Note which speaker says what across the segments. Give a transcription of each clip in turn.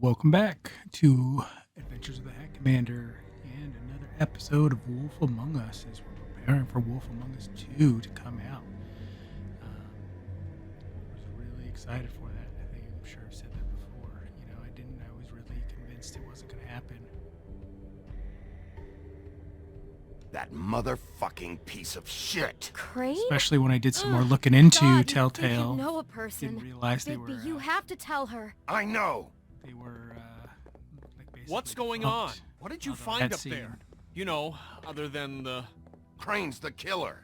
Speaker 1: Welcome back to Adventures of the Hat Commander and another episode of Wolf Among Us as we're preparing for Wolf Among Us 2 to come out. I was really excited for that. I'm sure I've said that before. I was really convinced it wasn't going to happen.
Speaker 2: That motherfucking piece of shit.
Speaker 3: Crane?
Speaker 1: Especially when I did some more looking into
Speaker 3: God,
Speaker 1: Telltale.
Speaker 3: You know a person.
Speaker 1: Didn't realize they
Speaker 3: Bigby,
Speaker 1: were.
Speaker 3: you have to tell her.
Speaker 2: I know.
Speaker 1: They were.
Speaker 4: What's going on? What did you find up there? You know, other than the...
Speaker 2: Crane's the killer.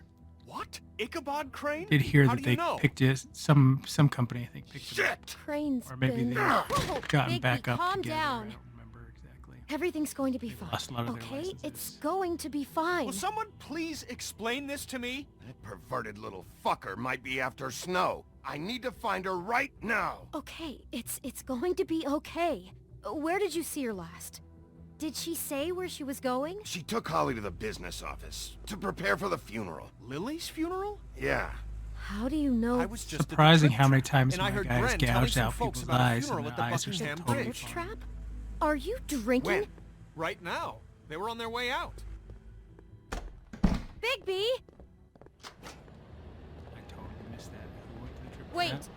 Speaker 4: What? Ichabod Crane?
Speaker 1: Did hear
Speaker 4: How
Speaker 1: that
Speaker 4: do you
Speaker 1: they
Speaker 4: know?
Speaker 1: picked it. Some company, I think, picked it up.
Speaker 2: Shit!
Speaker 3: Crane's
Speaker 1: Or maybe
Speaker 3: been...
Speaker 1: they've
Speaker 3: Whoa,
Speaker 1: gotten
Speaker 3: Bigby,
Speaker 1: back up
Speaker 3: calm
Speaker 1: together.
Speaker 3: down.
Speaker 1: I don't remember exactly.
Speaker 3: Everything's going to be
Speaker 1: They've
Speaker 3: fine.
Speaker 1: lost a lot of their
Speaker 3: Okay?
Speaker 1: licenses.
Speaker 3: It's going to be fine.
Speaker 4: Will someone please explain this to me?
Speaker 2: That perverted little fucker might be after Snow. I need to find her right now.
Speaker 3: Okay, it's going to be okay. Where did you see her last? Did she say where she was going?
Speaker 2: She took Holly to the business office to prepare for the funeral.
Speaker 4: Lily's funeral?
Speaker 2: Yeah.
Speaker 3: How do you know?
Speaker 4: I was just
Speaker 1: Surprising
Speaker 4: at the
Speaker 1: how many
Speaker 4: trip,
Speaker 1: times
Speaker 4: and I
Speaker 1: my
Speaker 4: heard
Speaker 1: guy has
Speaker 4: Gren telling
Speaker 1: gouged
Speaker 4: some
Speaker 1: out
Speaker 4: folks
Speaker 1: people's
Speaker 4: about a
Speaker 1: eyes,
Speaker 4: funeral
Speaker 1: and
Speaker 4: at
Speaker 1: the
Speaker 4: the
Speaker 1: eyes are
Speaker 4: Buckingham
Speaker 1: totally
Speaker 4: Bridge.
Speaker 1: fine.
Speaker 3: Trap? Are you drinking?
Speaker 2: When?
Speaker 4: Right now. They were on their way out.
Speaker 3: Bigby!
Speaker 1: I totally missed that. Who went to the trip for
Speaker 3: Wait.
Speaker 1: that?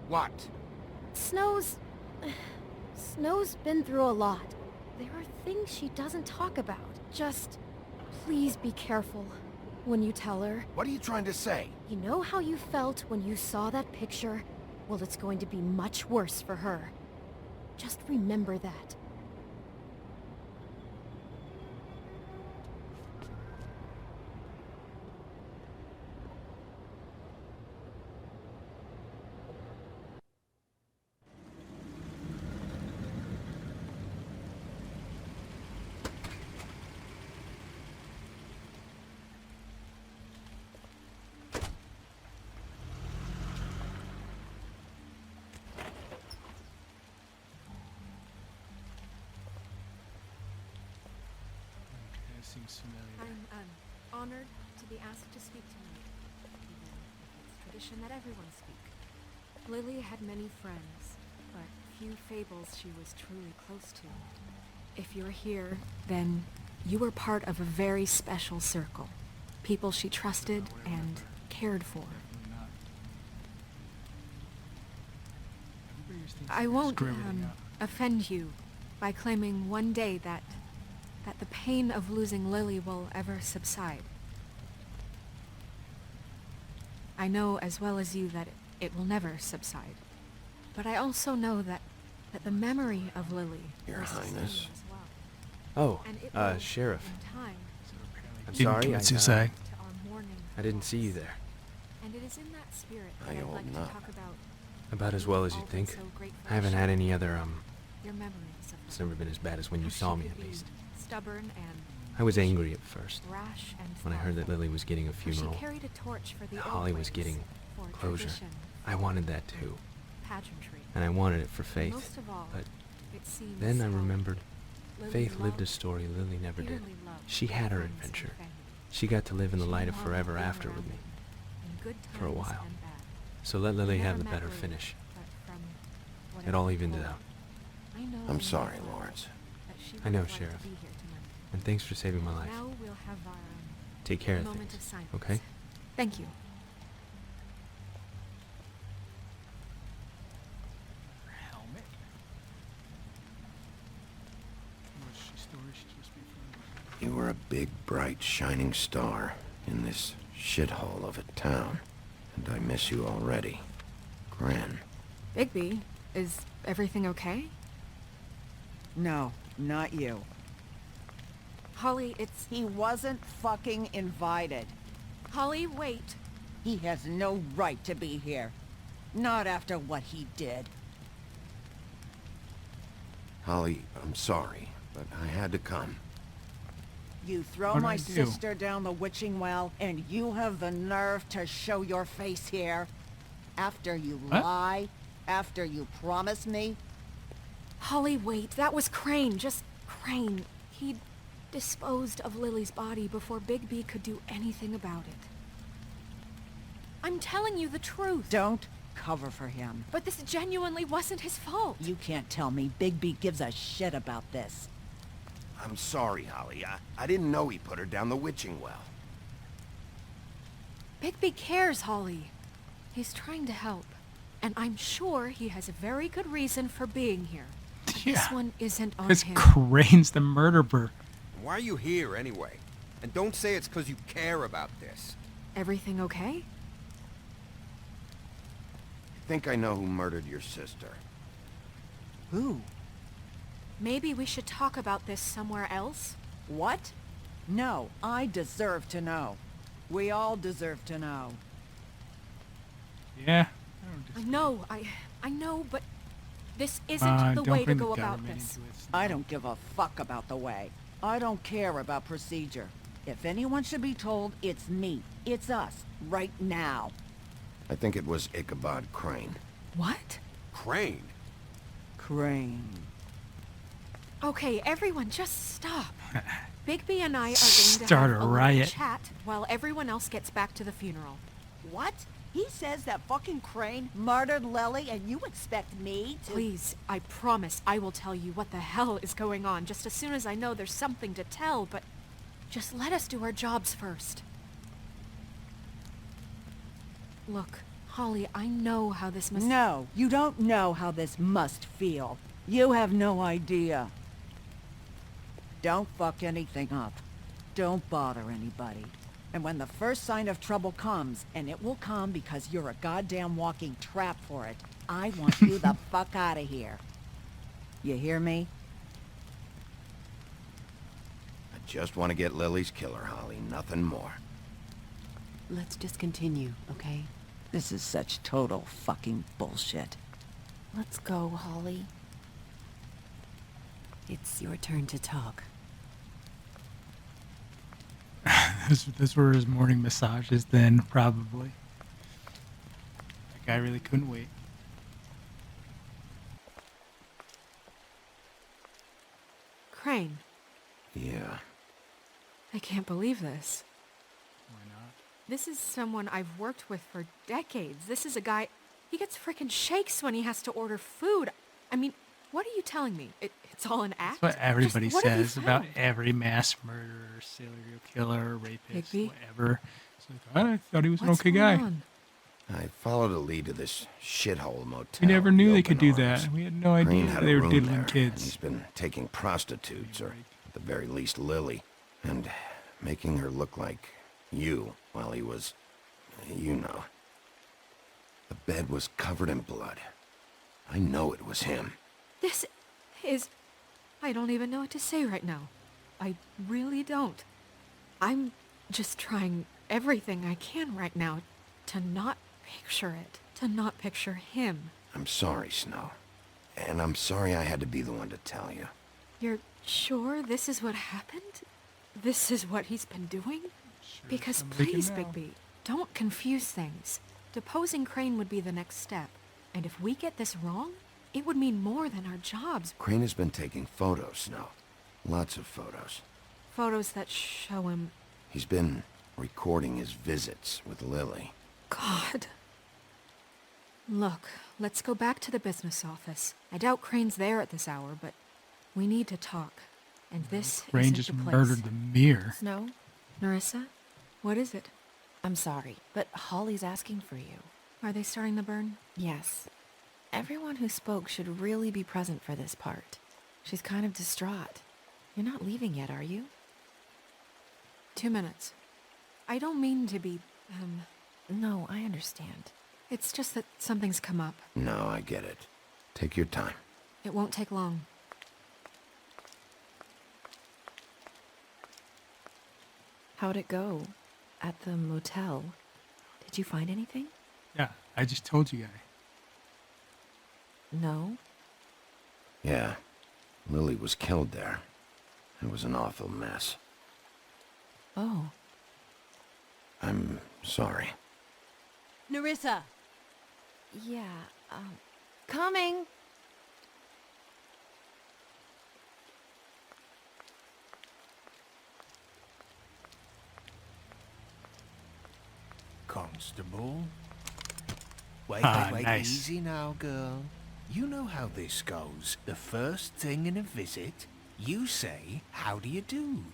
Speaker 2: What?
Speaker 3: Snow's been through a lot. There are things she doesn't talk about. Just please be careful when you tell her.
Speaker 2: What are you trying to say?
Speaker 3: You know how you felt when you saw that picture? Well, it's going to be much worse for her. Just remember that.
Speaker 1: Okay, seems familiar.
Speaker 5: I'm honored to be asked to speak tonight, even if it's tradition that everyone speak. Lily had many friends, but few fables she was truly close to. If you're here, then you were part of a very special circle. People she trusted and cared for.
Speaker 1: Definitely not. Everybody just thinks
Speaker 5: I
Speaker 1: they
Speaker 5: won't
Speaker 1: screw everything up.
Speaker 5: offend you by claiming one day that the pain of losing Lily will ever subside. I know as well as you that it will never subside. But I also know that the memory of Lily
Speaker 2: Your
Speaker 5: will sustain
Speaker 2: Highness.
Speaker 5: you as well.
Speaker 6: Oh,
Speaker 5: And it will,
Speaker 6: Sheriff.
Speaker 5: in time,
Speaker 1: So apparently
Speaker 6: I'm
Speaker 1: didn't
Speaker 6: sorry,
Speaker 1: commit
Speaker 6: I,
Speaker 1: suicide.
Speaker 5: to our mourning.
Speaker 6: I didn't see you
Speaker 5: loss.
Speaker 6: there.
Speaker 5: And it is in that spirit
Speaker 2: I
Speaker 5: that I'd
Speaker 2: old
Speaker 5: like
Speaker 2: enough.
Speaker 5: to talk about
Speaker 6: About as well as
Speaker 5: all
Speaker 6: you'd
Speaker 5: been
Speaker 6: think.
Speaker 5: so grateful
Speaker 6: I haven't
Speaker 5: to
Speaker 6: had
Speaker 5: share.
Speaker 6: any other,
Speaker 5: Your memories of
Speaker 6: it's
Speaker 5: her.
Speaker 6: never been as bad as when you
Speaker 5: How
Speaker 6: saw
Speaker 5: she
Speaker 6: me,
Speaker 5: could
Speaker 6: at
Speaker 5: be
Speaker 6: least.
Speaker 5: Stubborn and
Speaker 6: I was angry at first,
Speaker 5: rash and
Speaker 6: when I heard that
Speaker 5: thoughtful.
Speaker 6: Lily was getting a
Speaker 5: How
Speaker 6: funeral.
Speaker 5: She carried a torch for the
Speaker 6: that
Speaker 5: old
Speaker 6: Holly was
Speaker 5: ways,
Speaker 6: getting
Speaker 5: for
Speaker 6: closure.
Speaker 5: tradition,
Speaker 6: I wanted that too,
Speaker 5: pageantry.
Speaker 6: and I wanted it for
Speaker 5: And
Speaker 6: Faith.
Speaker 5: most of all,
Speaker 6: But
Speaker 5: it seems
Speaker 6: then I
Speaker 5: how
Speaker 6: remembered
Speaker 5: Lily
Speaker 6: Faith lived a
Speaker 5: loved,
Speaker 6: story Lily never did.
Speaker 5: dearly loved
Speaker 6: She had her
Speaker 5: friends and
Speaker 6: adventure.
Speaker 5: family.
Speaker 6: She got to live in the
Speaker 5: She
Speaker 6: light of
Speaker 5: knew how
Speaker 6: forever
Speaker 5: to be
Speaker 6: after
Speaker 5: around
Speaker 6: with me.
Speaker 5: them, in good
Speaker 6: for a
Speaker 5: times
Speaker 6: while.
Speaker 5: and bad.
Speaker 6: So let Lily
Speaker 5: I
Speaker 6: have
Speaker 5: never
Speaker 6: the
Speaker 5: met
Speaker 6: better
Speaker 5: Lily,
Speaker 6: finish.
Speaker 5: but from what
Speaker 6: It
Speaker 5: I
Speaker 6: all
Speaker 5: was
Speaker 6: evened it
Speaker 5: told,
Speaker 6: out.
Speaker 5: I know
Speaker 2: I'm
Speaker 5: in
Speaker 2: sorry,
Speaker 5: my heart
Speaker 2: Lawrence.
Speaker 5: that she
Speaker 6: I know,
Speaker 5: would like to
Speaker 6: Sheriff.
Speaker 5: be here tonight.
Speaker 6: And thanks for saving my life.
Speaker 5: Now we'll have our
Speaker 6: Take care of
Speaker 5: moment
Speaker 6: things,
Speaker 5: of silence.
Speaker 6: okay?
Speaker 5: Thank you.
Speaker 1: Helmet. What's she story she's supposed to be from?
Speaker 2: You were a big, bright, shining star in this shithole of a town. And I miss you already. Gran.
Speaker 5: Bigby, is everything okay?
Speaker 7: No, not you.
Speaker 5: Holly, it's...
Speaker 7: He wasn't fucking invited.
Speaker 5: Holly, wait.
Speaker 7: He has no right to be here. Not after what he did.
Speaker 2: Holly, I'm sorry, but I had to come.
Speaker 7: You throw
Speaker 1: What'd
Speaker 7: my
Speaker 1: I do?
Speaker 7: sister down the witching well, and you have the nerve to show your face here? After you
Speaker 1: What?
Speaker 7: lie? After you promise me?
Speaker 5: Holly, wait. That was Crane. Just Crane. He'd disposed of Lily's body before Bigby could do anything about it. I'm telling you the truth.
Speaker 7: Don't cover for him.
Speaker 5: But this genuinely wasn't his fault.
Speaker 7: You can't tell me Bigby gives a shit about this.
Speaker 2: I'm sorry, Holly. I didn't know he put her down the witching well.
Speaker 5: Bigby cares, Holly. He's trying to help. And I'm sure he has a very good reason for being here. But
Speaker 1: Yeah.
Speaker 5: This one isn't on
Speaker 1: Because
Speaker 5: him.
Speaker 1: Crane's the murderer.
Speaker 8: Why are you here anyway? And don't say it's because you care about this.
Speaker 5: Everything okay?
Speaker 2: I think I know who murdered your sister.
Speaker 7: Who?
Speaker 5: Maybe we should talk about this somewhere else?
Speaker 7: What? No, I deserve to know. We all deserve to know.
Speaker 1: Yeah.
Speaker 5: I know, but this isn't the way to go about this.
Speaker 7: I don't give a fuck about the way. I don't care about procedure. If anyone should be told, it's me. It's us. Right now.
Speaker 2: I think it was Ichabod Crane.
Speaker 5: What?
Speaker 8: Crane?
Speaker 7: Crane.
Speaker 5: Okay, everyone, just stop. Bigby and I are going to
Speaker 1: Start
Speaker 5: have
Speaker 1: a
Speaker 5: a
Speaker 1: riot.
Speaker 5: little chat while everyone else gets back to the funeral.
Speaker 7: What? He says that fucking Crane murdered Lily and you expect me to...
Speaker 5: Please, I promise I will tell you what the hell is going on just as soon as I know there's something to tell, but just let us do our jobs first. Look, Holly, I know how this must...
Speaker 7: No, you don't know how this must feel. You have no idea. Don't fuck anything up. Don't bother anybody. And when the first sign of trouble comes, and it will come because you're a goddamn walking trap for it, I want you the fuck out of here. You hear me?
Speaker 2: I just want to get Lily's killer, Holly. Nothing more.
Speaker 9: Let's just continue, okay?
Speaker 7: This is such total fucking bullshit.
Speaker 3: Let's go, Holly.
Speaker 9: It's your turn to talk.
Speaker 1: This were his morning massages then, probably. That guy really couldn't wait.
Speaker 5: Crane,
Speaker 2: Yeah.
Speaker 5: I can't believe this.
Speaker 1: Why not?
Speaker 5: This is someone I've worked with for decades. This is a guy... He gets frickin' shakes when he has to order food. I mean, what are you telling me? It's all an act?
Speaker 1: That's what everybody
Speaker 5: Just what have you
Speaker 1: says about
Speaker 5: found?
Speaker 1: every mass murderer, serial killer, rapist,
Speaker 5: Bigby?
Speaker 1: whatever. It's like, I thought he was an
Speaker 5: What's
Speaker 1: okay
Speaker 5: going
Speaker 1: guy.
Speaker 5: on?
Speaker 2: I followed a lead to this shithole motel.
Speaker 1: We never knew
Speaker 2: the
Speaker 1: they could
Speaker 2: Open
Speaker 1: do
Speaker 2: Arms.
Speaker 1: that. We had no
Speaker 2: Crane
Speaker 1: idea
Speaker 2: had a
Speaker 1: they were
Speaker 2: room
Speaker 1: diddling
Speaker 2: there, and
Speaker 1: kids.
Speaker 2: he's been taking prostitutes, or at the very least Lily, and making her look like you while he was, you know. The bed was covered in blood. I know it was him.
Speaker 5: This is... I don't even know what to say right now. I really don't. I'm just trying everything I can right now to not picture it. To not picture him.
Speaker 2: I'm sorry, Snow. And I'm sorry I had to be the one to tell you.
Speaker 5: You're sure this is what happened? This is what he's been doing? Because
Speaker 1: somebody can
Speaker 5: please,
Speaker 1: know.
Speaker 5: Bigby, don't confuse things. Deposing Crane would be the next step. And if we get this wrong, it would mean more than our jobs.
Speaker 2: Crane has been taking photos, Snow. Lots of photos.
Speaker 5: Photos that show him...
Speaker 2: He's been recording his visits with Lily.
Speaker 5: God. Look, let's go back to the business office. I doubt Crane's there at this hour, but we need to talk. And this
Speaker 1: Crane
Speaker 5: isn't
Speaker 1: just
Speaker 5: the place.
Speaker 1: murdered the mirror.
Speaker 3: Snow,
Speaker 5: Narissa, what is it?
Speaker 3: I'm sorry, but Holly's asking for you.
Speaker 5: Are they starting the burn?
Speaker 3: Yes. Everyone who spoke should really be present for this part. She's kind of distraught. You're not leaving yet, are you?
Speaker 5: 2 minutes. I don't mean to be,
Speaker 3: No, I understand.
Speaker 5: it's just that something's come up.
Speaker 2: No, I get it. Take your time.
Speaker 5: It won't take long.
Speaker 3: How'd it go? At the motel? Did you find anything?
Speaker 1: Yeah, I just told you guys.
Speaker 3: No?
Speaker 2: Yeah. Lily was killed there. It was an awful mess.
Speaker 3: Oh.
Speaker 2: I'm sorry.
Speaker 7: Narissa!
Speaker 3: Yeah, coming!
Speaker 10: Come Constable. Wait,
Speaker 1: Nice.
Speaker 10: easy now, girl. You know how this goes. The first thing in a visit, you say, how do you do?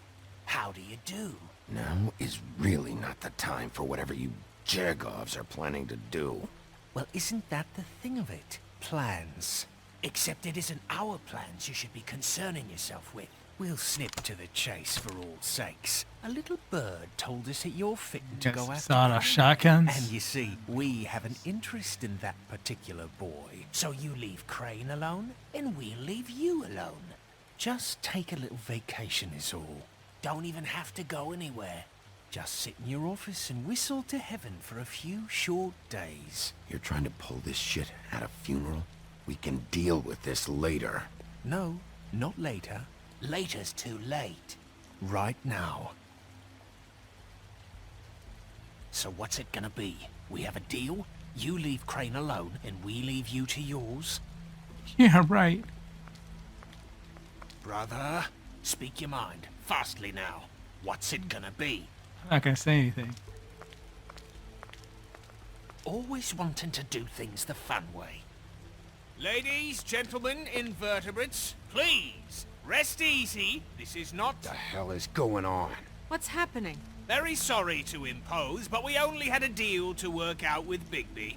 Speaker 10: How do you do?
Speaker 2: Now is really not the time for whatever you Jergovs are planning to do.
Speaker 10: Well, isn't that the thing of it? Plans. Except it isn't our plans you should be concerning yourself with. We'll snip to the chase for all sakes. A little bird told us that you're fitting to go after
Speaker 1: Sawed off shotguns.
Speaker 10: And you see, we have an interest in that particular boy. So you leave Crane alone, and we'll leave you alone. Just take a little vacation is all. Don't even have to go anywhere. Just sit in your office and whistle to heaven for a few short days.
Speaker 2: You're trying to pull this shit at a funeral? We can deal with this later.
Speaker 10: No, not later. Later's too late. Right now. So what's it gonna be? We have a deal? You leave Crane alone, and we leave you to yours?
Speaker 1: Yeah, right.
Speaker 10: Brother, speak your mind. Fastly now. What's it gonna be?
Speaker 1: I'm not gonna say anything.
Speaker 10: Always wanting to do things the fun way.
Speaker 4: Ladies, gentlemen, invertebrates, please, rest easy. This is not...
Speaker 8: The hell is going on?
Speaker 5: What's happening?
Speaker 4: Very sorry to impose, but we only had a deal to work out with Bigby.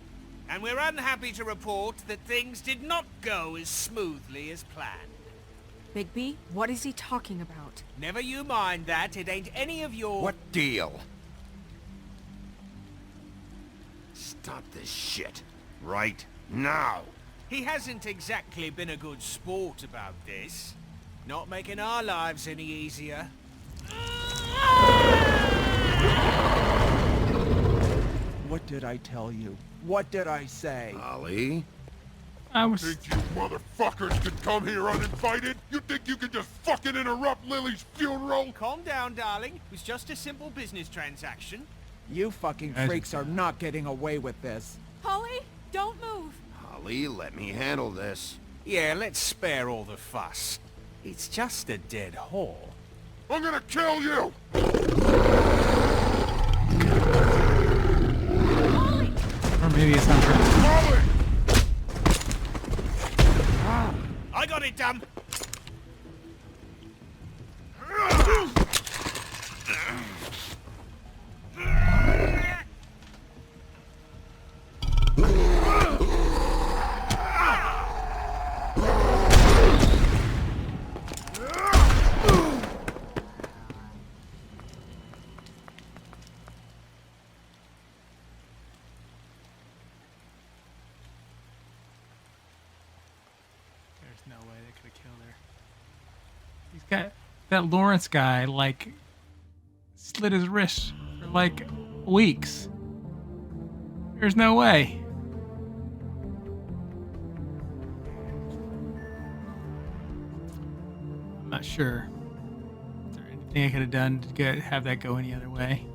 Speaker 4: And we're unhappy to report that things did not go as smoothly as planned.
Speaker 5: Bigby, what is he talking about?
Speaker 4: Never you mind that, it ain't any of your...
Speaker 8: What deal?
Speaker 2: Stop this shit. Right now.
Speaker 4: He hasn't exactly been a good sport about this. Not making our lives any easier.
Speaker 11: What did I tell you? What did I say?
Speaker 2: Ollie?
Speaker 1: I was...
Speaker 12: Think you motherfuckers could come here uninvited? You think you can just fucking interrupt Lily's funeral?
Speaker 4: Calm down, darling. It was just a simple business transaction.
Speaker 11: You fucking freaks are not getting away with this.
Speaker 5: Holly, don't move.
Speaker 2: Ollie, let me handle this.
Speaker 10: Yeah, let's spare all the fuss. It's just a dead whore.
Speaker 12: I'm gonna kill you!
Speaker 1: Or maybe it's not her.
Speaker 12: Ollie!
Speaker 4: I got it done.
Speaker 1: There's no way they could have killed her. He's got that Lawrence guy, like, slit his wrist for like weeks. There's no way. I'm not sure. Is there anything I could have done to have that go any other way?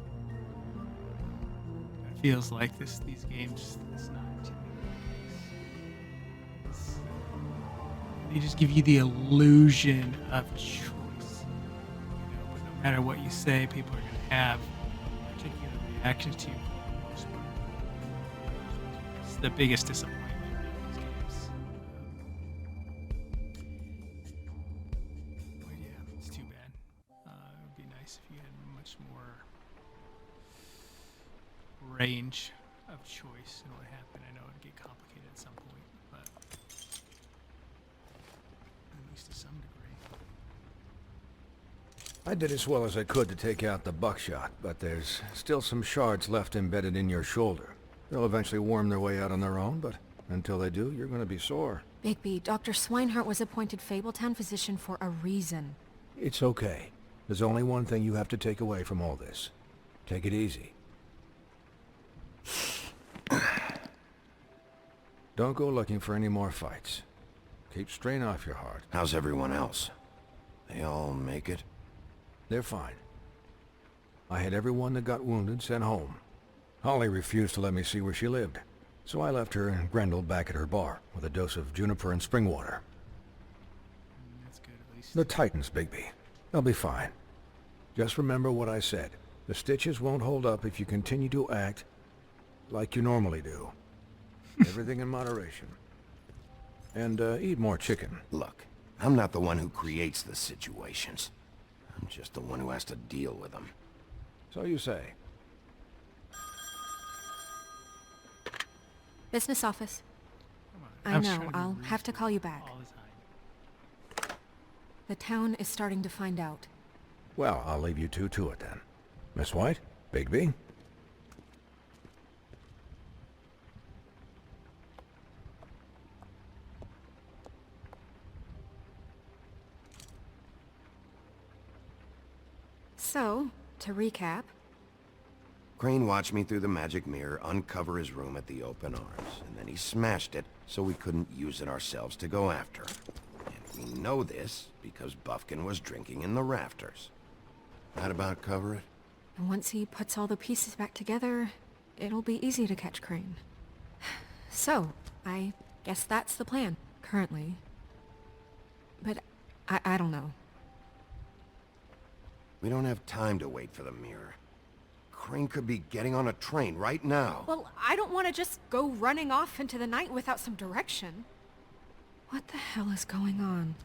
Speaker 1: It feels like these games, it's not too they just give you the illusion of choice. But no matter what you say, people are going to have particular reactions to you for the most part. It's the biggest disappointment in these games. But yeah, it's too bad. It would be nice if you had much more range of choice in what happened. I know it'd get complicated at some point, but at least to some degree.
Speaker 8: I did as well as I could to take out the buckshot, but there's still some shards left embedded in your shoulder. They'll eventually worm their way out on their own, but until they do, you're going to be sore.
Speaker 5: Bigby, Dr. Swinehart was appointed Fabletown physician for a reason.
Speaker 8: It's okay. There's only one thing you have to take away from all this. Take it easy. Don't go looking for any more fights. Keep strain off your heart.
Speaker 2: How's everyone else? They all make it?
Speaker 8: They're fine. I had everyone that got wounded sent home. Holly refused to let me see where she lived, so I left her and Grendel back at her bar with a dose of juniper and spring water.
Speaker 1: That's good, at least.
Speaker 8: The Titans, Bigby. They'll be fine. Just remember what I said. The stitches won't hold up if you continue to act like you normally do. Everything in moderation. And eat more chicken.
Speaker 2: Look, I'm not the one who creates the situations. I'm just the one who has to deal with them.
Speaker 8: So you say.
Speaker 5: Business office.
Speaker 1: Come on,
Speaker 5: I
Speaker 1: was
Speaker 5: know,
Speaker 1: trying to be
Speaker 5: I'll have to call you back.
Speaker 1: all the time.
Speaker 5: The town is starting to find out.
Speaker 8: Well, I'll leave you two to it then. Miss White? Bigby?
Speaker 5: So, to recap,
Speaker 2: Crane watched me through the magic mirror uncover his room at the open arms, and then he smashed it so we couldn't use it ourselves to go after him. And we know this because Buffkin was drinking in the rafters. That about cover it?
Speaker 5: and once he puts all the pieces back together, it'll be easy to catch Crane. So, I guess that's the plan, currently. But I don't know.
Speaker 2: We don't have time to wait for the mirror. Crane could be getting on a train right now.
Speaker 5: Well, I don't want to just go running off into the night without some direction. What the hell is going on?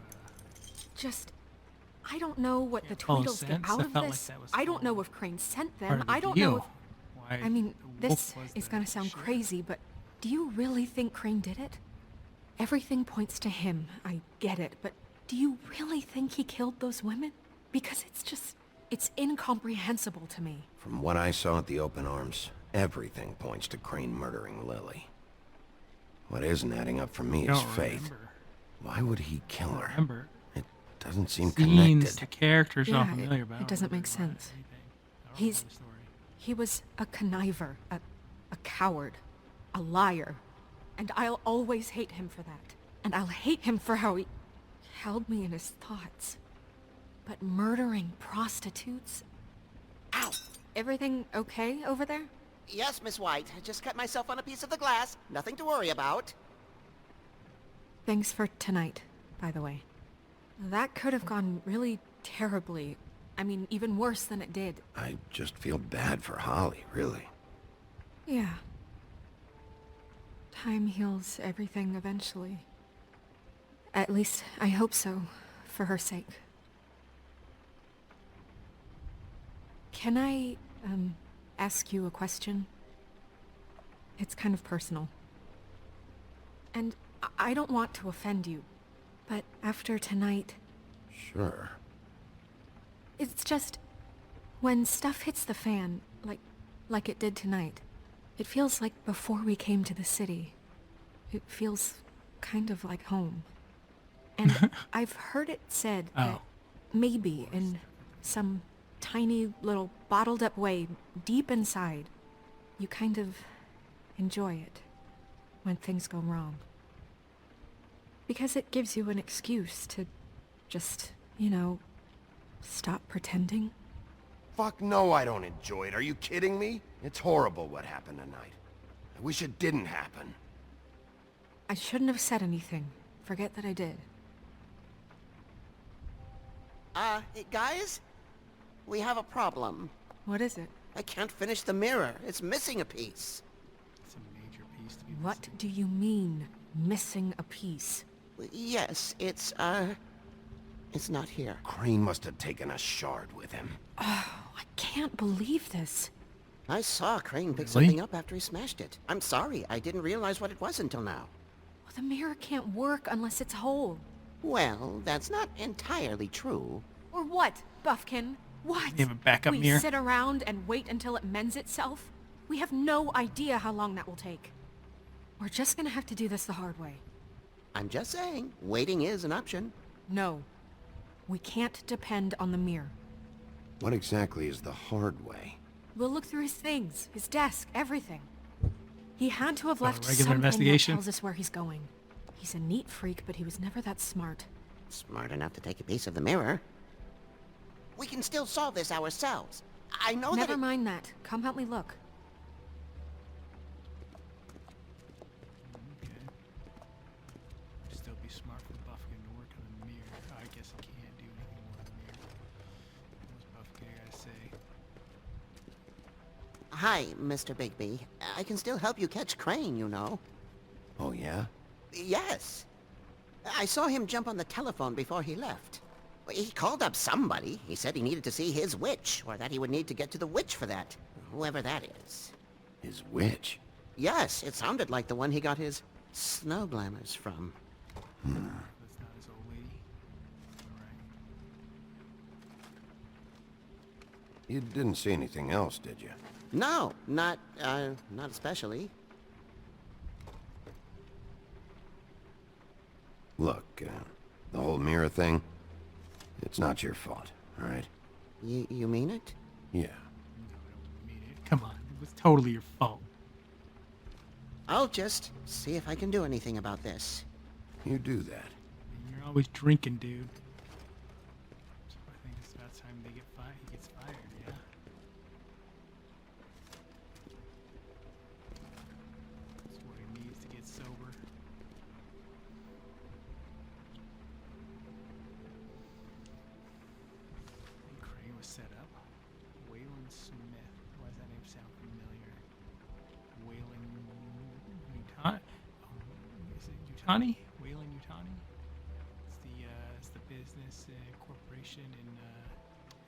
Speaker 5: I don't know what the
Speaker 1: Call
Speaker 5: Tweedles get
Speaker 1: sense?
Speaker 5: out
Speaker 1: I
Speaker 5: of
Speaker 1: felt like
Speaker 5: this.
Speaker 1: that was
Speaker 5: I don't
Speaker 1: all
Speaker 5: know if Crane sent
Speaker 1: part
Speaker 5: them.
Speaker 1: of the
Speaker 5: I don't
Speaker 1: deal.
Speaker 5: know if...
Speaker 1: Why
Speaker 5: I mean,
Speaker 1: the wolf
Speaker 5: this
Speaker 1: was
Speaker 5: is
Speaker 1: the
Speaker 5: gonna sound
Speaker 1: sheriff.
Speaker 5: crazy, but do you really think Crane did it? Everything points to him, I get it, but do you really think he killed those women? Because it's incomprehensible to me.
Speaker 2: From what I saw at the open arms, everything points to Crane murdering Lily. What isn't adding up for me is
Speaker 1: Don't
Speaker 2: Faith.
Speaker 1: remember.
Speaker 2: Why would he kill her?
Speaker 1: Remember.
Speaker 2: It doesn't seem
Speaker 1: Scenes to
Speaker 2: connected.
Speaker 1: characters
Speaker 5: Yeah,
Speaker 1: I'm familiar about.
Speaker 5: it doesn't make sense. He was a conniver, a coward, a liar. And I'll always hate him for that. And I'll hate him for how he held me in his thoughts. But murdering prostitutes?
Speaker 13: Ow!
Speaker 5: Everything okay over there?
Speaker 13: Yes, Miss White. I just cut myself on a piece of the glass. Nothing to worry about.
Speaker 5: Thanks for tonight, by the way. That could have gone really terribly. I mean, even worse than it did.
Speaker 2: I just feel bad for Holly, really.
Speaker 5: Yeah. Time heals everything eventually. At least, I hope so, for her sake. Can I, ask you a question? It's kind of personal. And I don't want to offend you, but after tonight...
Speaker 2: Sure.
Speaker 5: It's just... when stuff hits the fan, like it did tonight, it feels like before we came to the city. It feels kind of like home. And I've heard it said that maybe in some tiny little bottled up way deep inside, you kind of enjoy it when things go wrong. Because it gives you an excuse to just, stop pretending.
Speaker 2: Fuck no, I don't enjoy it. Are you kidding me? It's horrible what happened tonight. I wish it didn't happen.
Speaker 5: I shouldn't have said anything. Forget that I did.
Speaker 13: Guys? We have a problem.
Speaker 5: What is it?
Speaker 13: I can't finish the mirror. It's missing a piece.
Speaker 1: It's a major piece to be
Speaker 5: What do you mean, missing a piece?
Speaker 13: Yes, it's not here.
Speaker 2: Crane must have taken a shard with him.
Speaker 5: Oh, I can't believe this.
Speaker 13: I saw Crane pick
Speaker 2: Really?
Speaker 13: something up after he smashed it. I'm sorry, I didn't realize what it was until now.
Speaker 5: Well, the mirror can't work unless it's whole.
Speaker 13: Well, that's not entirely true.
Speaker 5: Or what, Buffkin? What?
Speaker 1: You have a backup
Speaker 5: we
Speaker 1: mirror?
Speaker 5: sit around and wait until it mends itself? We have no idea how long that will take. We're just gonna have to do this the hard way.
Speaker 13: I'm just saying, waiting is an option.
Speaker 5: No. We can't depend on the mirror.
Speaker 2: What exactly is the hard way?
Speaker 5: We'll look through his things, his desk, everything. He had to have left
Speaker 1: regular
Speaker 5: something that
Speaker 1: investigation?
Speaker 5: tells us where he's going. He's a neat freak, but he was never that smart.
Speaker 13: Smart enough to take a piece of the mirror. We can still solve this ourselves. I know that
Speaker 5: Never mind that. Come help me look.
Speaker 1: Still be smart for Buffkin to work on the mirror. I guess he can't do anything more on the mirror. What's Buffkin gotta say?
Speaker 13: Hi, Mr. Bigby. I can still help you catch Crane, you know.
Speaker 2: Oh, yeah?
Speaker 13: Yes. I saw him jump on the telephone before he left. He called up somebody. He said he needed to see his witch, or that he would need to get to the witch for that. Whoever that is.
Speaker 2: His witch?
Speaker 13: Yes, it sounded like the one he got his snow glamours from.
Speaker 1: That's not his old lady. Alright.
Speaker 2: You didn't see anything else, did you?
Speaker 13: No, not especially.
Speaker 2: Look, the whole mirror thing, it's not your fault, all right?
Speaker 13: You mean it?
Speaker 2: Yeah.
Speaker 1: Come on, it was totally your fault.
Speaker 13: I'll just see if I can do anything about this.
Speaker 2: You do that.
Speaker 1: You're always drinking, dude. So I think it's about time he gets fired, yeah? That's what he needs to get sober. And Crane was set up. Waylon Smith. Why does that name sound familiar? Waylon Yutani? Is it Yutani? Waylon Yutani? It's the business corporation in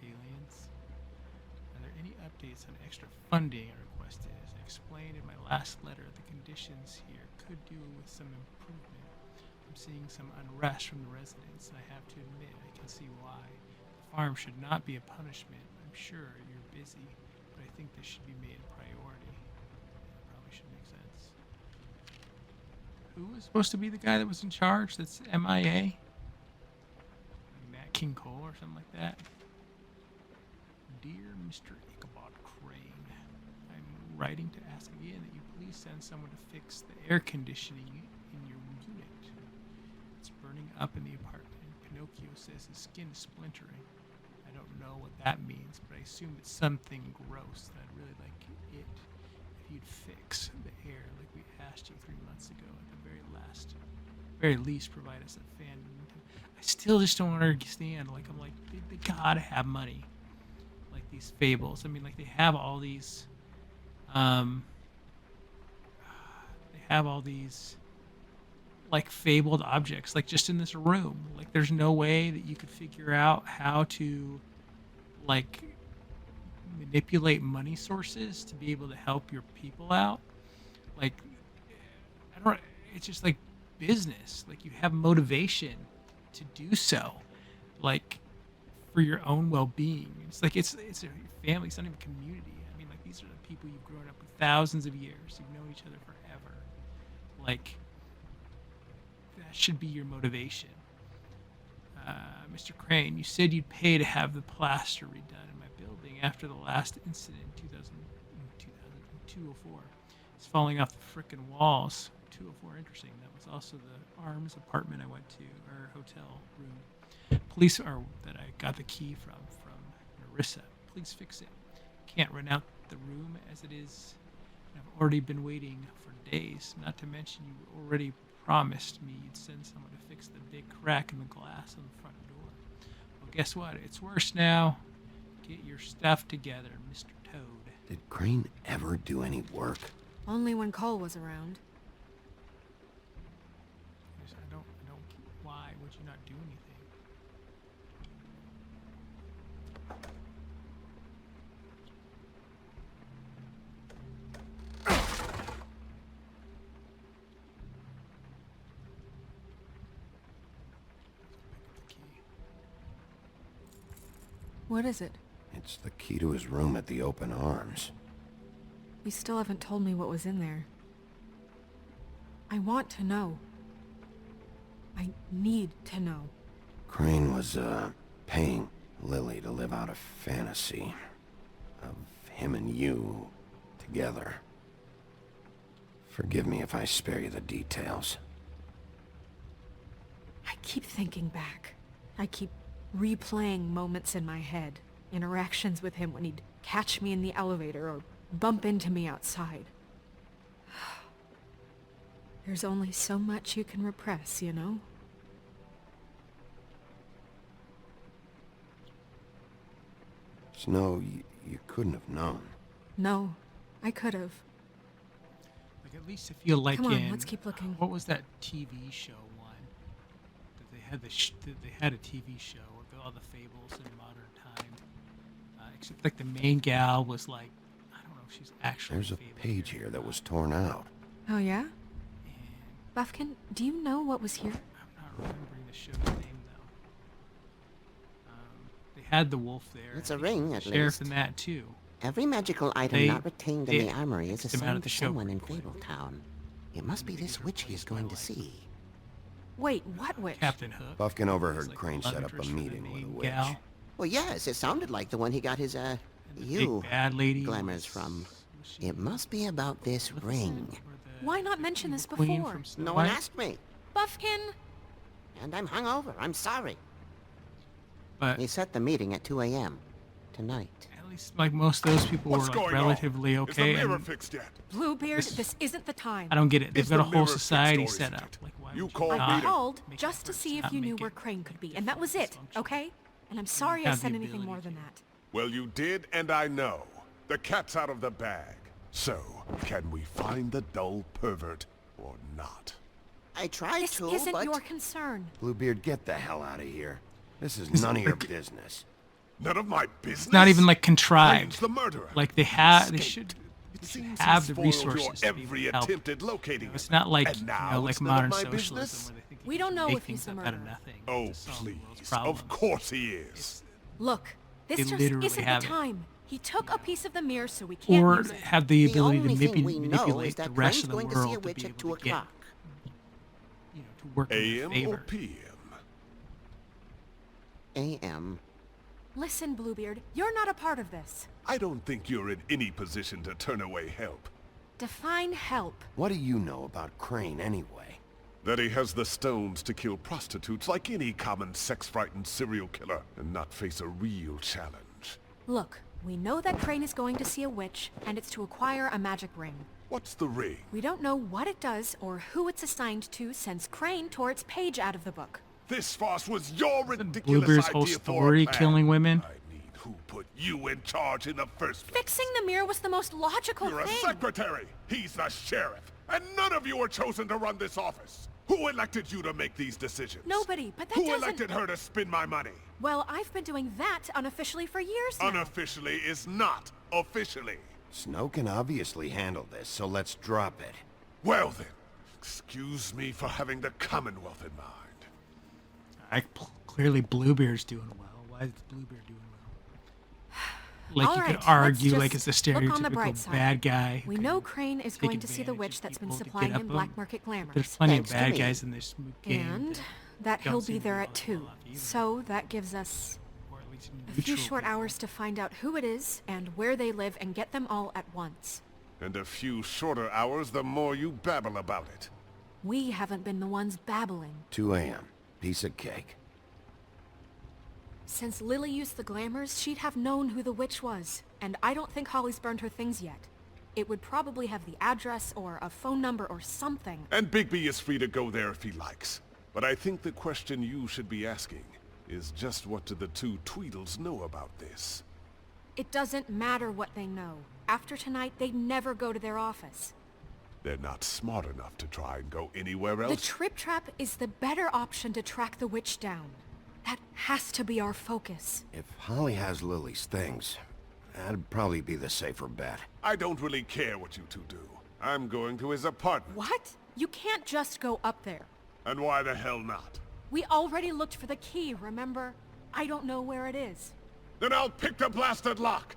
Speaker 1: Aliens. Are there any updates on extra funding I requested? As I explained in my last letter, the conditions here could do with some improvement. I'm seeing some unrest from the residents, and I have to admit I can see why. The farm should not be a punishment. I'm sure you're busy, but I think this should be made a priority. That probably should make sense. Who was supposed to be the guy that was in charge that's MIA? Nat King Cole or something like that? Dear Mr. Ichabod Crane, I'm writing to ask again that you please send someone to fix the air conditioning in your unit. It's burning up in the apartment. Pinocchio says his skin is splintering. I don't know what that means, but I assume it's something gross, and I'd really like it if you'd fix the air like we asked you 3 months ago. At the very least, provide us a fan. I still just don't understand. Like, I'm like, they gotta have money. Like these fables. I mean, like they have all these, like fabled objects, like just in this room. Like, there's no way that you could figure out how to, like, manipulate money sources to be able to help your people out. Like, it's just like business. Like, you have motivation to do so, like, for your own well-being. It's like, it's your family. It's not even community. I mean, like, these are the people you've grown up with thousands of years. You've known each other forever. Like, that should be your motivation. Mr. Crane, you said you'd pay to have the plaster redone in my building after the last incident in 204. It's falling off the frickin' walls. 204, interesting. That was also the Arms apartment I went to, or hotel room. Police are that I got the key from Narissa. Please fix it. Can't rent out the room as it is. I've already been waiting for days. Not to mention you already promised me you'd send someone to fix the big crack in the glass on the front door. Well, guess what? It's worse now. Get your stuff together, Mr. Toad.
Speaker 2: Did Crane ever do any work?
Speaker 5: Only when Cole was around.
Speaker 1: I don't. Why would you not do anything?
Speaker 5: What is it?
Speaker 2: It's the key to his room at the Open Arms.
Speaker 5: You still haven't told me what was in there. I want to know. I need to know.
Speaker 2: Crane was, paying Lily to live out a fantasy of him and you together. Forgive me if I spare you the details.
Speaker 5: I keep thinking back. I keep replaying moments in my head. Interactions with him when he'd catch me in the elevator or bump into me outside. There's only so much you can repress, you know?
Speaker 2: Snow, you couldn't have known.
Speaker 5: No, I could have.
Speaker 1: Like at least I feel like
Speaker 5: Come on,
Speaker 1: in
Speaker 5: let's keep looking.
Speaker 1: what was that TV show one that they had they had a TV show with all the fables in modern time. Except like the main gal was like, I don't know if she's actually.
Speaker 2: There's a page here that was torn out.
Speaker 5: Oh, yeah? Buffkin, do you know what was here?
Speaker 1: I'm not remembering the show's name though. They had the wolf there.
Speaker 13: It's a ring, at
Speaker 1: Sheriff
Speaker 13: least.
Speaker 1: and that too.
Speaker 13: Every magical item
Speaker 1: They-
Speaker 13: not retained in
Speaker 1: they
Speaker 13: the armory is
Speaker 1: fixed him out
Speaker 13: assigned
Speaker 1: at the
Speaker 13: to
Speaker 1: show
Speaker 13: someone in
Speaker 1: pretty quick.
Speaker 13: Fabletown. It must be this witch he is going to see.
Speaker 5: Wait, what witch?
Speaker 1: Captain Hook.
Speaker 2: Buffkin overheard
Speaker 1: like
Speaker 2: Crane
Speaker 1: love
Speaker 2: set up a
Speaker 1: interest for the
Speaker 2: meeting with a
Speaker 1: main
Speaker 2: witch.
Speaker 1: gal.
Speaker 13: Well, yes, it sounded like the one he got his,
Speaker 1: The
Speaker 13: you
Speaker 1: big bad lady
Speaker 13: glamours
Speaker 1: was-
Speaker 13: from.
Speaker 1: was she
Speaker 13: It must be about this ring.
Speaker 1: the
Speaker 5: Why not mention this
Speaker 1: queen
Speaker 5: before?
Speaker 1: from Snow
Speaker 13: No one
Speaker 1: White?
Speaker 13: asked me,
Speaker 5: Buffkin!
Speaker 13: and I'm hungover. I'm sorry.
Speaker 1: But
Speaker 13: He set the meeting at 2 a.m. tonight.
Speaker 1: at least like most of those people
Speaker 12: What's
Speaker 1: were
Speaker 12: going
Speaker 1: like relatively
Speaker 12: on?
Speaker 1: okay.
Speaker 12: Is the mirror
Speaker 1: and
Speaker 12: fixed yet?
Speaker 5: Bluebeard,
Speaker 1: This-
Speaker 5: this isn't the time.
Speaker 1: I don't get it. They've
Speaker 12: Is
Speaker 1: got
Speaker 12: the
Speaker 1: a whole
Speaker 12: mirror fixed
Speaker 1: society
Speaker 12: or
Speaker 1: set
Speaker 12: isn't
Speaker 1: up.
Speaker 12: it?
Speaker 1: Like, why
Speaker 12: You
Speaker 1: would
Speaker 12: called
Speaker 1: not
Speaker 12: me
Speaker 5: I
Speaker 12: to-
Speaker 5: called
Speaker 1: make
Speaker 5: just
Speaker 1: it
Speaker 5: to
Speaker 1: work,
Speaker 5: see if
Speaker 1: not
Speaker 5: you knew
Speaker 1: make
Speaker 5: where
Speaker 1: it
Speaker 5: Crane could be, and that was it,
Speaker 1: dysfunction.
Speaker 5: okay? And I'm sorry I
Speaker 1: have the
Speaker 5: said anything
Speaker 1: ability
Speaker 5: more than
Speaker 1: to.
Speaker 5: that.
Speaker 12: Well, you did, and I know. The cat's out of the bag. So, can we find the dull pervert or not?
Speaker 13: I tried
Speaker 5: This
Speaker 13: to,
Speaker 5: isn't
Speaker 13: but
Speaker 5: your concern.
Speaker 2: Bluebeard, get the hell out of here. This is none of your business.
Speaker 12: None of my business?
Speaker 1: It's not even like
Speaker 12: Crane's
Speaker 1: contrived.
Speaker 12: the murderer.
Speaker 1: Like they
Speaker 12: Escaped.
Speaker 1: should
Speaker 12: It
Speaker 1: they should
Speaker 12: seems
Speaker 1: have
Speaker 12: he
Speaker 1: the
Speaker 12: spoiled your
Speaker 1: resources to be able
Speaker 12: every
Speaker 1: to help.
Speaker 12: attempt at locating
Speaker 1: It's
Speaker 12: him.
Speaker 1: not like
Speaker 12: And now
Speaker 1: like
Speaker 12: it's none of
Speaker 1: modern
Speaker 12: my
Speaker 1: socialism
Speaker 12: business?
Speaker 1: where they think
Speaker 5: We
Speaker 1: you
Speaker 5: don't
Speaker 1: can
Speaker 5: know
Speaker 1: make
Speaker 5: if he's
Speaker 1: things
Speaker 5: the
Speaker 1: up out of
Speaker 5: murderer.
Speaker 1: nothing
Speaker 12: Oh,
Speaker 1: to solve the world's
Speaker 12: please.
Speaker 1: problems.
Speaker 12: Of course he is.
Speaker 5: Look, this
Speaker 1: They
Speaker 5: just
Speaker 1: literally
Speaker 5: isn't the
Speaker 1: have it.
Speaker 5: time. He took a piece of the mirror so we can't
Speaker 1: Or
Speaker 5: use it.
Speaker 1: have the
Speaker 13: the
Speaker 1: ability
Speaker 13: only
Speaker 1: to
Speaker 13: thing we know is
Speaker 1: manipulate the
Speaker 13: that
Speaker 1: rest
Speaker 13: Crane's
Speaker 1: of the
Speaker 13: going to see a
Speaker 1: world to
Speaker 13: witch
Speaker 1: be
Speaker 13: at
Speaker 1: able
Speaker 13: 2
Speaker 1: to get,
Speaker 13: o'clock.
Speaker 1: to work in their
Speaker 12: AM or
Speaker 1: favor.
Speaker 12: PM?
Speaker 13: A.M.
Speaker 5: Listen, Bluebeard, you're not a part of this.
Speaker 12: I don't think you're in any position to turn away help.
Speaker 5: Define help.
Speaker 2: What do you know about Crane anyway?
Speaker 12: That he has the stones to kill prostitutes like any common sex-frightened serial killer and not face a real challenge.
Speaker 5: Look, we know that Crane is going to see a witch, and it's to acquire a magic ring.
Speaker 12: What's the ring?
Speaker 5: We don't know what it does or who it's assigned to since Crane tore its page out of the book.
Speaker 12: This farce was your ridiculous
Speaker 1: Bluebeard's whole
Speaker 12: idea for
Speaker 1: story,
Speaker 12: a plan.
Speaker 1: killing women.
Speaker 12: I mean, who put you in charge in the first place?
Speaker 5: Fixing the mirror was the most logical
Speaker 12: You're a
Speaker 5: thing.
Speaker 12: secretary. He's the sheriff. And none of you were chosen to run this office. Who elected you to make these decisions?
Speaker 5: Nobody, but that
Speaker 12: Who
Speaker 5: doesn't...
Speaker 12: elected her to spend my money?
Speaker 5: Well, I've been doing that unofficially for years now.
Speaker 12: Unofficially is not officially.
Speaker 2: Snow can obviously handle this, so let's drop it.
Speaker 12: Well then, excuse me for having the Commonwealth in mind.
Speaker 1: Clearly Bluebeard's doing well. Why is Bluebeard doing well? Like
Speaker 5: All
Speaker 1: you
Speaker 5: right,
Speaker 1: could
Speaker 5: let's
Speaker 1: argue
Speaker 5: just
Speaker 1: like it's a
Speaker 5: look on the bright
Speaker 1: stereotypical
Speaker 5: side.
Speaker 1: bad guy. who
Speaker 5: We
Speaker 1: can
Speaker 5: know Crane is
Speaker 1: take
Speaker 5: going to see the
Speaker 1: advantage
Speaker 5: witch
Speaker 1: of
Speaker 5: that's been
Speaker 1: people to
Speaker 5: supplying
Speaker 1: get
Speaker 5: him
Speaker 1: up
Speaker 5: black
Speaker 1: 'em.
Speaker 5: market glamours.
Speaker 1: There's plenty
Speaker 13: Thanks
Speaker 1: of
Speaker 13: to
Speaker 1: bad
Speaker 13: me.
Speaker 1: guys in this game.
Speaker 5: And that
Speaker 1: don't
Speaker 5: he'll
Speaker 1: seem
Speaker 5: be
Speaker 1: to
Speaker 5: there
Speaker 1: be
Speaker 5: at
Speaker 1: all
Speaker 5: 2.
Speaker 1: off either.
Speaker 5: So that gives us
Speaker 1: Or at least
Speaker 5: a few
Speaker 1: neutral
Speaker 5: short
Speaker 1: people.
Speaker 5: hours to find out who it is and where they live and get them all at once.
Speaker 12: And a few shorter hours, the more you babble about it.
Speaker 5: We haven't been the ones babbling.
Speaker 2: 2 a.m. Piece of cake.
Speaker 5: Since Lily used the glamours, she'd have known who the witch was. And I don't think Holly's burned her things yet. It would probably have the address or a phone number or something.
Speaker 12: And Bigby is free to go there if he likes. But I think the question you should be asking is just what do the two Tweedles know about this?
Speaker 5: It doesn't matter what they know. After tonight, they'd never go to their office.
Speaker 12: They're not smart enough to try and go anywhere
Speaker 5: The
Speaker 12: else.
Speaker 5: Trip Trap is the better option to track the witch down. That has to be our focus.
Speaker 2: If Holly has Lily's things, that'd probably be the safer bet.
Speaker 12: I don't really care what you two do. I'm going to his apartment.
Speaker 5: What? You can't just go up there.
Speaker 12: And why the hell not?
Speaker 5: We already looked for the key, remember? I don't know where it is.
Speaker 12: Then I'll pick the blasted lock!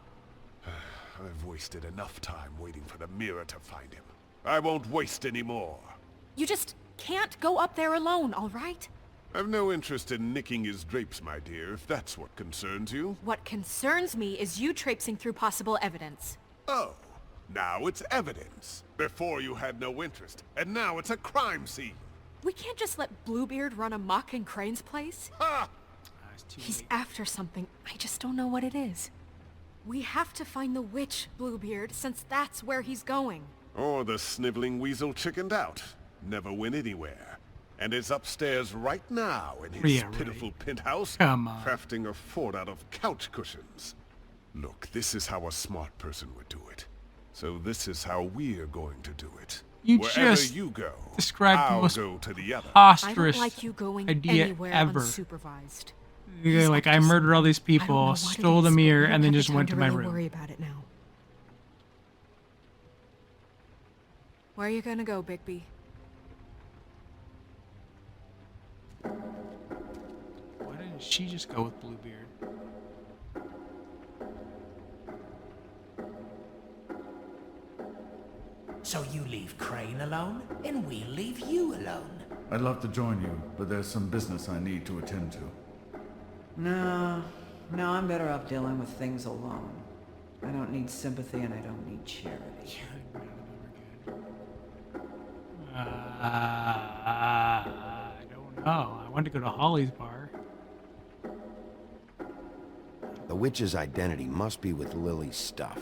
Speaker 12: I've wasted enough time waiting for the mirror to find him. I won't waste any more.
Speaker 5: You just can't go up there alone, all right?
Speaker 12: I've no interest in nicking his drapes, my dear, if that's what concerns you.
Speaker 5: What concerns me is you traipsing through possible evidence.
Speaker 12: Oh, now it's evidence. Before you had no interest, and now it's a crime scene.
Speaker 5: We can't just let Bluebeard run amok in Crane's place.
Speaker 12: Ha!
Speaker 5: He's after something. I just don't know what it is. We have to find the witch, Bluebeard, since that's where he's going.
Speaker 12: Or the sniveling weasel chickened out. Never went anywhere. And is upstairs right now in his
Speaker 1: Yeah, right.
Speaker 12: pitiful penthouse,
Speaker 1: Come on.
Speaker 12: crafting a fort out of couch cushions. Look, this is how a smart person would do it. So this is how we're going to do it.
Speaker 1: You
Speaker 12: Wherever
Speaker 1: just
Speaker 12: you go,
Speaker 1: described the
Speaker 12: I'll
Speaker 1: most
Speaker 12: go to the other.
Speaker 5: I don't
Speaker 1: preposterous
Speaker 5: like you going
Speaker 1: idea
Speaker 5: anywhere
Speaker 1: ever.
Speaker 5: unsupervised.
Speaker 1: Yeah, like I murdered all these
Speaker 5: I don't know
Speaker 1: people,
Speaker 5: what
Speaker 1: stole
Speaker 5: it
Speaker 1: the
Speaker 5: is, but
Speaker 1: mirror,
Speaker 5: we don't
Speaker 1: and then
Speaker 5: have the
Speaker 1: just
Speaker 5: time
Speaker 1: went to my
Speaker 5: really
Speaker 1: room.
Speaker 5: worry about it now. Where are you gonna go, Bigby?
Speaker 1: Why didn't she just go with Bluebeard?
Speaker 10: So you leave Crane alone, and we'll leave you alone.
Speaker 14: I'd love to join you, but there's some business I need to attend to.
Speaker 7: No, I'm better off dealing with things alone. I don't need sympathy and I don't need charity.
Speaker 1: I don't know. I wanted to go to Holly's bar.
Speaker 2: The witch's identity must be with Lily's stuff.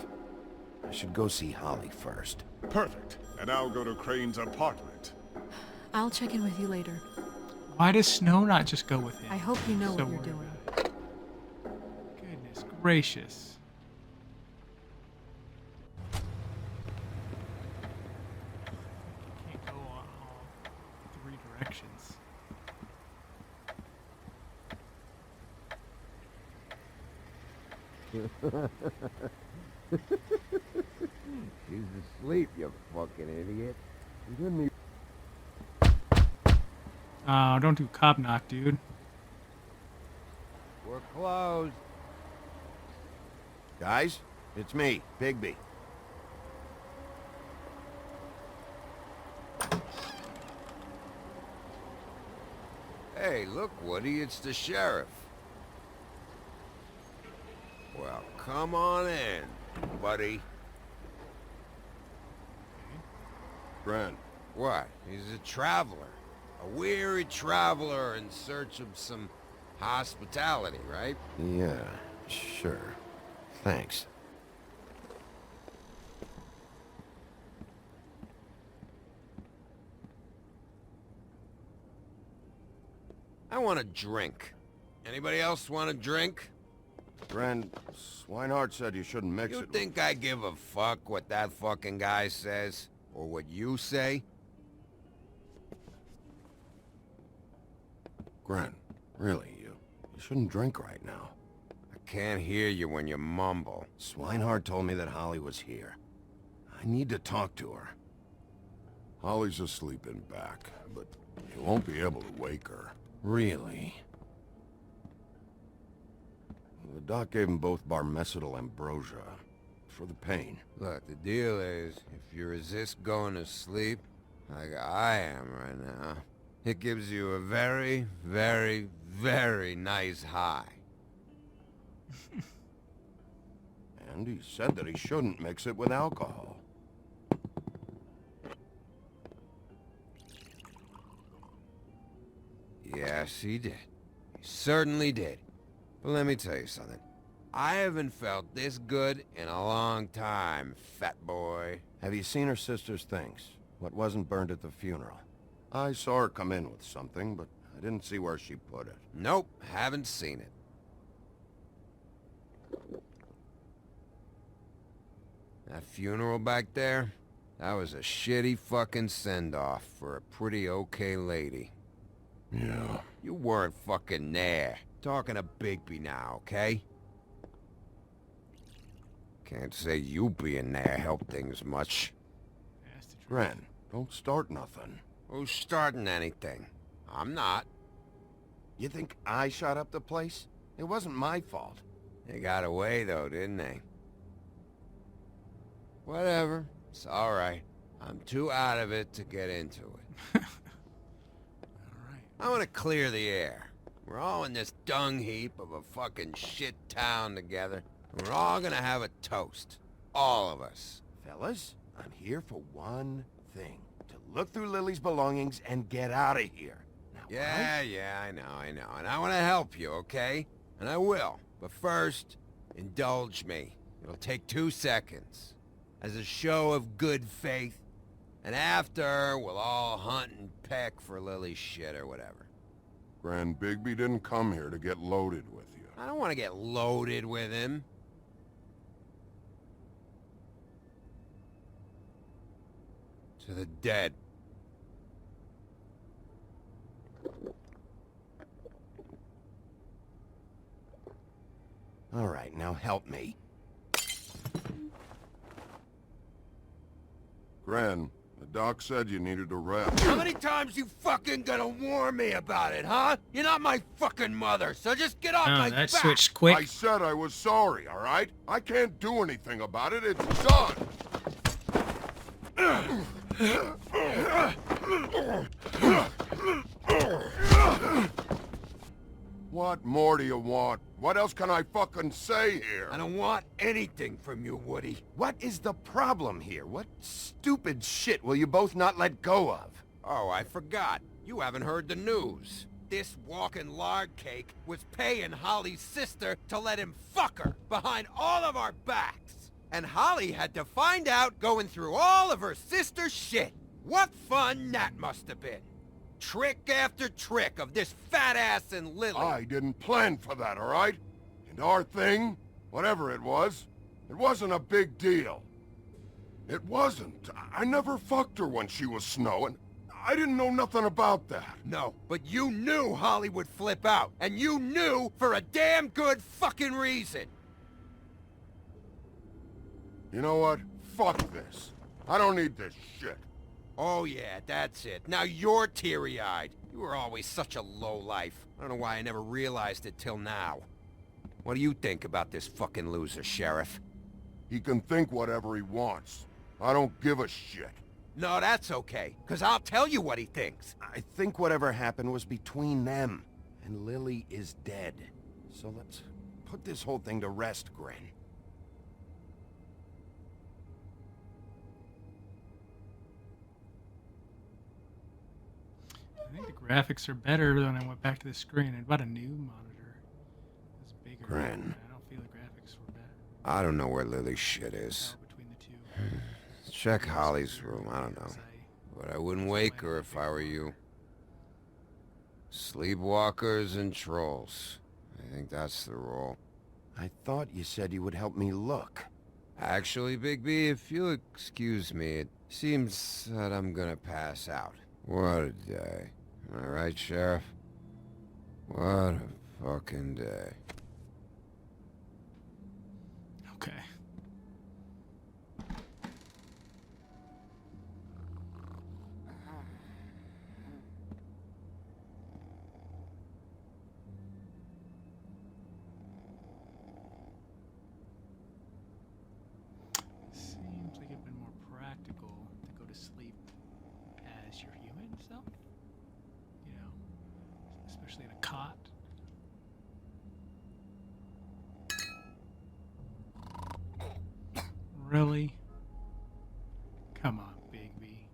Speaker 2: I should go see Holly first.
Speaker 12: Perfect. And I'll go to Crane's apartment.
Speaker 5: I'll check in with you later.
Speaker 1: Why does Snow not just go with him?
Speaker 5: I hope you know
Speaker 1: So
Speaker 5: what you're
Speaker 1: worried
Speaker 5: doing.
Speaker 1: about it. Goodness gracious. Can't go on all three directions.
Speaker 2: She's asleep, you fucking idiot. You didn't even...
Speaker 1: Oh, don't do cop knock, dude.
Speaker 2: We're closed. Guys, it's me, Bigby. Hey, look, Woody, it's the sheriff. Well, come on in, buddy.
Speaker 15: Brent. What? He's a traveler. A weary traveler in search of some hospitality, right?
Speaker 2: Yeah, sure. Thanks.
Speaker 15: I want a drink. Anybody else want a drink?
Speaker 2: Brent, Swinehart said you shouldn't mix
Speaker 15: You
Speaker 2: it.
Speaker 15: think I give a fuck what that fucking guy says? Or what you say?
Speaker 2: Gren, really, you shouldn't drink right now.
Speaker 15: I can't hear you when you mumble.
Speaker 2: Swinehart told me that Holly was here. I need to talk to her.
Speaker 12: Holly's asleep in back, but you won't be able to wake her.
Speaker 2: Really? The doc gave them both Barmecidal ambrosia for the pain.
Speaker 15: Look, the deal is, if you resist going to sleep, like I am right now, it gives you a very, very, very nice high.
Speaker 2: And he said that he shouldn't mix it with alcohol.
Speaker 15: Yes, he did. He certainly did. But let me tell you something. I haven't felt this good in a long time, fat boy.
Speaker 2: Have you seen her sister's things? What wasn't burned at the funeral? I saw her come in with something, but I didn't see where she put it.
Speaker 15: Nope, haven't seen it. That funeral back there, that was a shitty fucking send-off for a pretty okay lady.
Speaker 12: Yeah.
Speaker 15: You weren't fucking there. Talking to Bigby now, okay? Can't say you being there helped things much.
Speaker 2: Gren, don't start nothing.
Speaker 15: Who's starting anything? I'm not.
Speaker 2: You think I shot up the place? It wasn't my fault.
Speaker 15: They got away though, didn't they? Whatever. It's alright. I'm too out of it to get into it. I want to clear the air. We're all in this dung heap of a fucking shit town together. And we're all gonna have a toast. All of us.
Speaker 2: Fellas, I'm here for one thing. To look through Lily's belongings and get out of here. Now,
Speaker 15: Yeah, I know. And I want to help you, okay? And I will. But first, indulge me. It'll take 2 seconds. As a show of good faith. And after, we'll all hunt and peck for Lily's shit or whatever.
Speaker 12: Grand Bigby didn't come here to get loaded with you.
Speaker 15: I don't want to get loaded with him. to the dead.
Speaker 2: All right, now help me.
Speaker 16: Gren, the doc said you needed a rest.
Speaker 15: How many times you fucking gonna warn me about it, huh? You're not my fucking mother, so just get off my back!
Speaker 1: Switched quick.
Speaker 16: I said I was sorry, all right? I can't do anything about it. It's done. What more do you want? What else can I fucking say here?
Speaker 15: I don't want anything from you, Woody.
Speaker 2: What is the problem here? What stupid shit will you both not let go of?
Speaker 15: Oh, I forgot. You haven't heard the news. This walking lard cake was paying Holly's sister to let him fuck her behind all of our backs. And Holly had to find out going through all of her sister's shit. What fun that must have been. Trick after trick of this fat ass and Lily.
Speaker 16: I didn't plan for that, all right? And our thing, whatever it wasn't a big deal. It wasn't. I never fucked her when she was snowing. I didn't know nothing about that.
Speaker 15: No, but you knew Holly would flip out. And you knew for a damn good fucking reason.
Speaker 16: You know what? Fuck this. I don't need this shit.
Speaker 15: Oh yeah, that's it. Now you're teary-eyed. You were always such a lowlife. I don't know why I never realized it till now. What do you think about this fucking loser, Sheriff?
Speaker 16: He can think whatever he wants. I don't give a shit.
Speaker 15: No, that's okay, because I'll tell you what he thinks.
Speaker 2: I think whatever happened was between them, and Lily is dead. So let's put this whole thing to rest, Gren.
Speaker 1: I think the graphics are better when I went back to the screen. I bought a new monitor. It's bigger.
Speaker 2: Gren.
Speaker 1: I don't feel the graphics were better.
Speaker 15: I don't know where Lily's shit is.
Speaker 1: Between the two.
Speaker 15: Check Holly's room, I don't know. But I wouldn't wake her if I were you. Sleepwalkers and trolls. I think that's the rule.
Speaker 2: I thought you said you would help me look.
Speaker 15: Actually, Bigby, if you'll excuse me, it seems that I'm gonna pass out. What a day. Am I right, Sheriff? What a fucking day.
Speaker 1: Okay. Seems like it'd been more practical to go to sleep as your human self. You know, especially in a cot. Really? Come on, Bigby.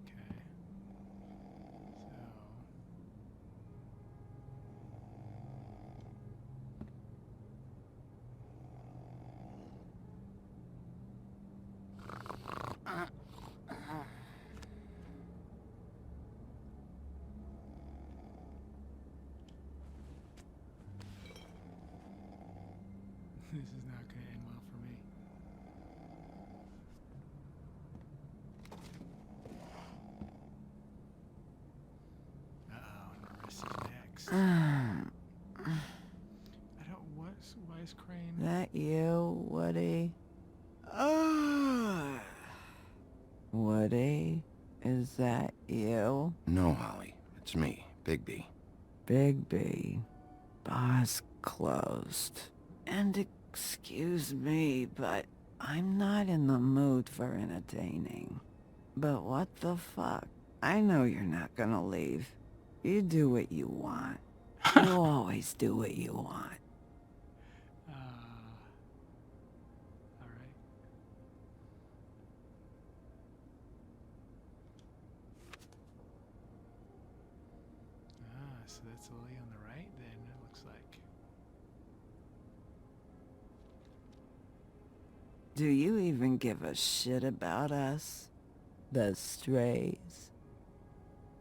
Speaker 1: Okay. This is not going to end well for me. Uh-oh, Marissa's next. I don't, why is Crane?
Speaker 7: That you, Woody? Woody? Is that you?
Speaker 2: No, Holly. It's me, Bigby.
Speaker 7: Bigby. Bar's closed. And excuse me, but I'm not in the mood for entertaining. But what the fuck? I know you're not gonna leave. You do what you want. You always do what you want.
Speaker 1: Alright. So that's Lily on the right then, it looks like.
Speaker 7: Do you even give a shit about us? The strays?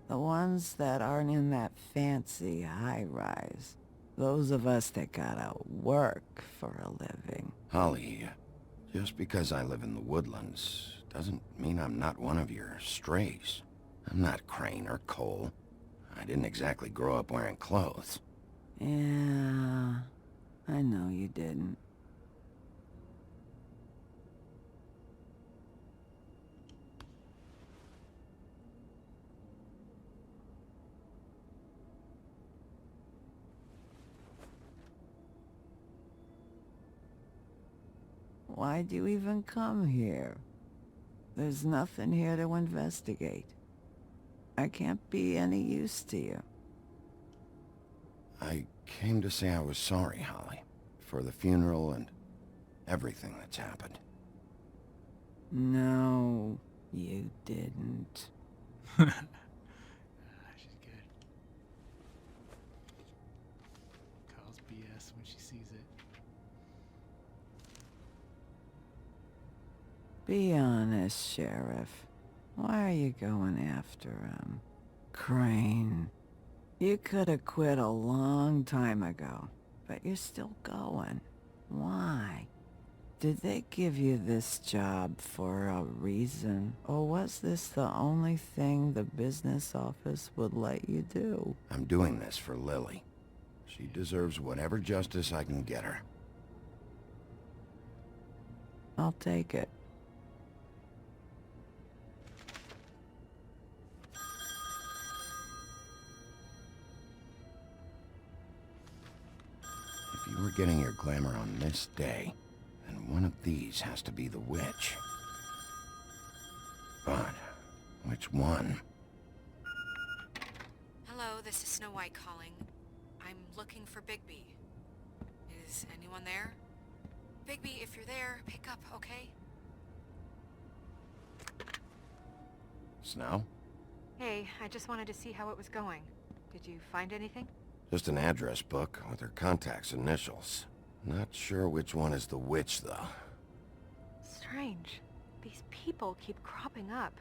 Speaker 7: The ones that aren't in that fancy high-rise. Those of us that gotta work for a living.
Speaker 2: Holly, just because I live in the woodlands doesn't mean I'm not one of your strays. I'm not Crane or Cole. I didn't exactly grow up wearing clothes.
Speaker 7: Yeah, I know you didn't. Why'd you even come here? There's nothing here to investigate. I can't be any use to you.
Speaker 2: I came to say I was sorry, Holly, for the funeral and everything that's happened.
Speaker 7: No, you didn't.
Speaker 1: She's good. Calls BS when she sees it.
Speaker 7: Be honest, Sheriff. Why are you going after him? Crane. You could have quit a long time ago, but you're still going. Why? Did they give you this job for a reason? Or was this the only thing the business office would let you do?
Speaker 2: I'm doing this for Lily. She deserves whatever justice I can get her.
Speaker 7: I'll take it.
Speaker 2: If you were getting your glamour on this day, then one of these has to be the witch. But which one?
Speaker 5: Hello, this is Snow White calling. I'm looking for Bigby. Is anyone there? Bigby, if you're there, pick up, okay?
Speaker 2: Snow?
Speaker 5: Hey, I just wanted to see how it was going. Did you find anything?
Speaker 2: Just an address book with her contact's initials. Not sure which one is the witch, though.
Speaker 5: Strange. These people keep cropping up.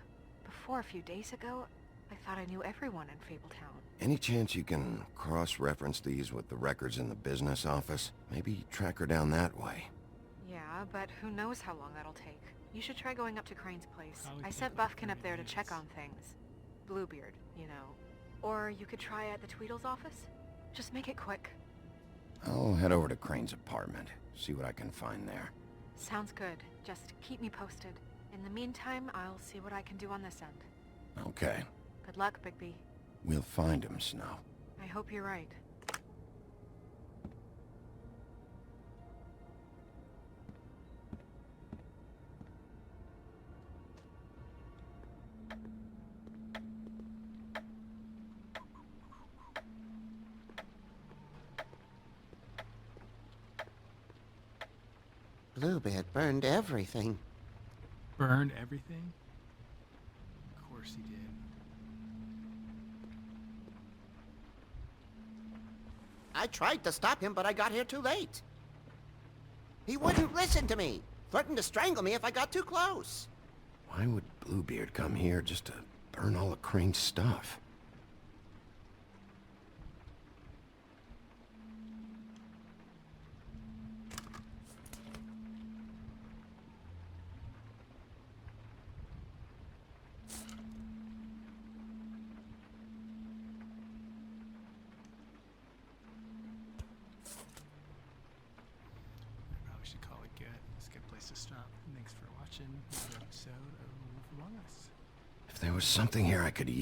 Speaker 5: Before, a few days ago, I thought I knew everyone in Fabletown.
Speaker 2: Any chance you can cross-reference these with the records in the business office? Maybe track her down that way.
Speaker 5: Yeah, but who knows how long that'll take. You should try going up to Crane's place. I sent Buffkin up there to check on things. Bluebeard, you know. Or you could try at the Tweedle's office. Just make it quick.
Speaker 2: I'll head over to Crane's apartment, see what I can find there.
Speaker 5: Sounds good. Just keep me posted. In the meantime, I'll see what I can do on this end.
Speaker 2: Okay.
Speaker 5: Good luck, Bigby.
Speaker 2: We'll find him, Snow.
Speaker 5: I hope you're right.
Speaker 13: Bluebeard burned everything.
Speaker 1: Burned everything? Of course he did.
Speaker 13: I tried to stop him, but I got here too late. He wouldn't listen to me. Threatened to strangle me if I got too close.
Speaker 2: Why would Bluebeard come here just to burn all of Crane's stuff?
Speaker 1: To stop. Thanks for watching this episode of Wolf Among Us.
Speaker 2: If there was something here I could use.